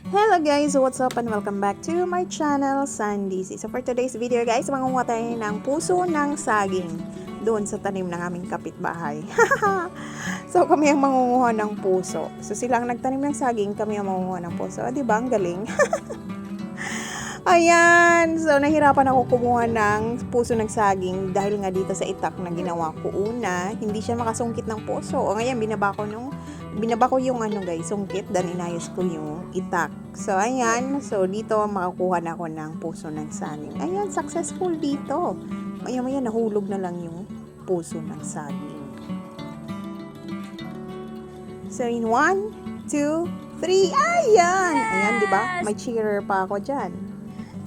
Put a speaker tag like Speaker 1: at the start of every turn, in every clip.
Speaker 1: Hello guys, what's up and welcome back to my channel, Sandy. So for today's video guys, mangunguha tayo ng puso ng saging doon sa tanim ng aming kapitbahay. So kami ang mangunguha ng puso. So sila ang nagtanim ng saging, kami ang mangunguha ng puso. Di ba? Ang galing. Ayan, so nahirapan ako kumuha ng puso ng saging dahil nga dito sa itak na ginawa ko una, hindi siya makasungkit ng puso. O ngayon, binaba ko yung guys, sungkit, dan inayos ko yung itak. So ayan, so dito makakuha na ako ng puso ng saging. Ayan, successful dito. Maya nahulog na lang yung puso ng saging. So in 1, 2, 3, ayan! Ayan, di ba? May cheerer pa ako dyan.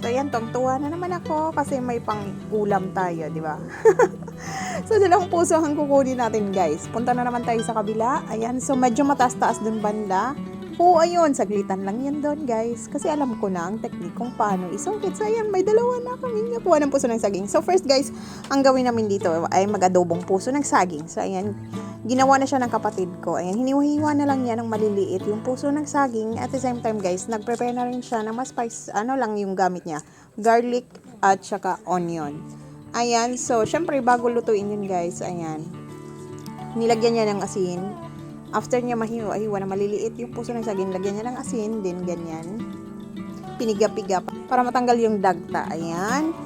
Speaker 1: So ayan, tuwa na naman ako kasi may pang-ulam tayo, di ba? So dalawang puso ang kukunin natin guys. Punta na naman tayo sa kabila. Ayan, so medyo mataas-taas dun banda. Oo, ayun, saglitan lang yan doon guys. Kasi alam ko na ang technique kung paano isungkit. So ayan, may dalawa na kami nakuha ng puso ng saging. So first guys, ang gawin namin dito ay mag-adobong puso ng saging. So ayan, ginawa na siya ng kapatid ko. Ayan, hiniwa na lang niya ng maliliit yung puso ng saging. At the same time guys, nag-prepare na rin siya ng mas spice, lang yung gamit niya. Garlic at saka onion. Ayan, so syempre bago lutuin yun guys, ayan, nilagyan niya ng asin. After niya mahiwa na maliliit yung puso ng saging, lagyan niya ng asin, din ganyan. Piniga-piga para matanggal yung dagta. Ayan.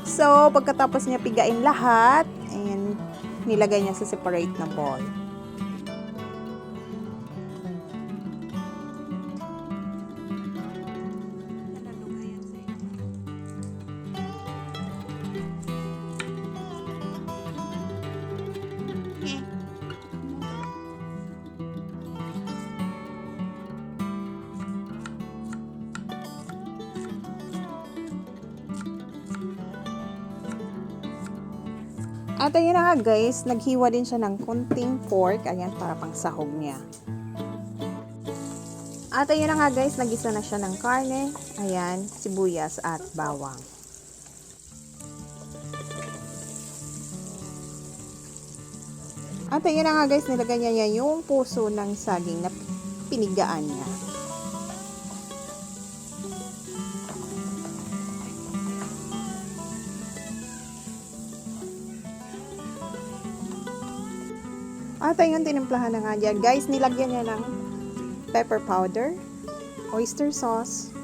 Speaker 1: So, pagkatapos niya pigain lahat, ayan, nilagay niya sa separate na bowl. At ayun na nga guys, naghiwa din siya ng kunting pork, ayan, para pang sahog niya. At ayun na nga guys, nagisa na siya ng karne, ayan, sibuyas at bawang. At ayun na nga guys, nilagay niya yung puso ng saging na pinigaan niya. At ayun, tinimplahan na nga dyan. Guys, nilagyan niya ng pepper powder, oyster sauce,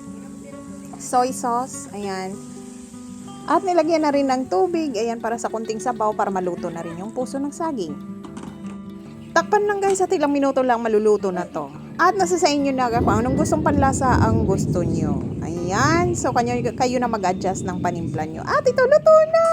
Speaker 1: soy sauce, ayan. At nilagyan na rin ng tubig, ayan, para sa kunting sabaw, para maluto na rin yung puso ng saging. Takpan lang guys, at ilang minuto lang maluluto na to. At nasa sa inyo na kung anong gustong panlasa ang gusto nyo. Ayan, so kayo na mag-adjust ng panimpla nyo. At ito, luto na!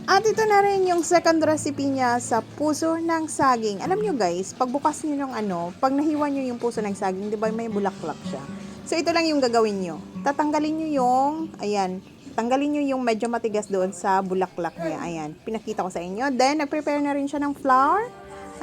Speaker 1: At ito na rin yung second recipe niya sa puso ng saging. Alam nyo guys, pagbukas nyo ng pag nahiwa nyo yung puso ng saging, di ba may bulaklak siya? So ito lang yung gagawin nyo. Tatanggalin nyo yung, ayan, tanggalin nyo yung medyo matigas doon sa bulaklak niya. Ayan, pinakita ko sa inyo. Then, nag-prepare na rin siya ng flour.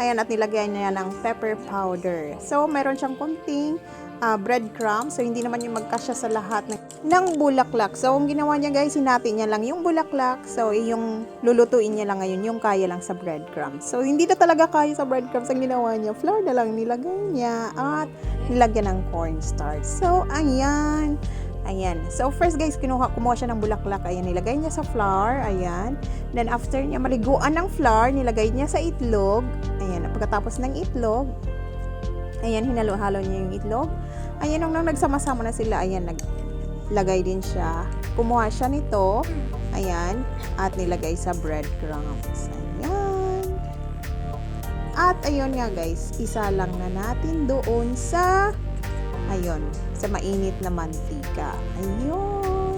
Speaker 1: Ayan, at nilagyan niya ng pepper powder. So, meron siyang kunting breadcrumbs. So, hindi naman yung magkasya sa lahat ng bulaklak. So, ang ginawa niya guys, hinati niya lang yung bulaklak. So, yung lulutuin niya lang ngayon, yung kaya lang sa breadcrumbs. So, hindi na talaga kaya sa breadcrumbs ang ginawa niya. Flour na lang nilagay niya at nilagyan ng cornstarch. So, ayan. Ayan. So, first guys, kumuha siya ng bulaklak. Ayan, nilagay niya sa flour. Ayan. Then, after niya maliguan ng flour, nilagay niya sa itlog. Ayan. Pagkatapos ng itlog, ayan, hinalo-halo niya yung itlog. Ayan, nung nagsama-sama na sila, ayan, naglagay din siya. Kumuha siya nito. Ayan. At nilagay sa breadcrumbs. Ayan. At ayun nga guys, isa lang na natin doon sa sa mainit na mantika. Ayun.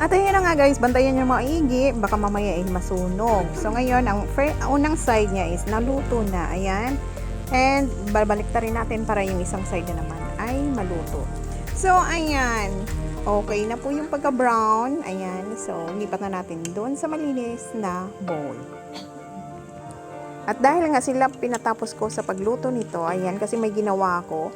Speaker 1: At ayun na nga guys, bantayan nyo maigi, baka mamaya ay masunog. So ngayon, ang unang side niya is naluto na. Ayan. And babalik rin natin para yung isang side na naman ay maluto. So ayan. Okay na po yung pagka-brown. Ayan. So, lipat na natin doon sa malinis na bowl. At dahil nga sila pinatapos ko sa pagluto nito, ayan, kasi may ginawa ako,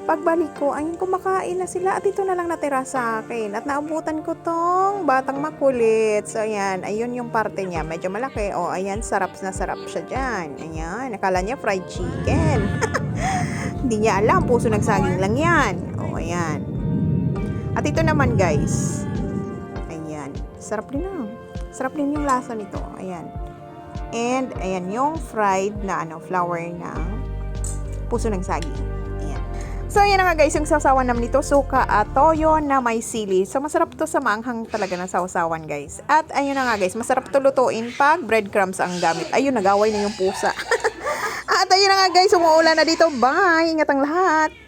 Speaker 1: Pagbalik ko, ayun, kumakain na sila at ito na lang natira sa akin. At naabutan ko tong batang makulit. So, ayan, ayun yung parte niya. Medyo malaki. O, ayan, sarap na sarap siya dyan. Ayan, akala niya fried chicken. Hindi niya alam, puso ng saging lang yan. O, ayan. At ito naman, guys. Ayan, sarap din na. Sarap din yung lasa nito. Ayan. And, ayan, yung fried na, flour ng puso ng saging. So, ayan na nga guys, yung sausawan naman nito, suka at toyo na may sili. So, masarap to sa maanghang talaga na sausawan guys. At ayun na nga guys, masarap to lutuin pag breadcrumbs ang gamit. Ayun, nagaway na yung pusa. At ayun na nga guys, umuulan na dito. Bye! Ingat ang lahat!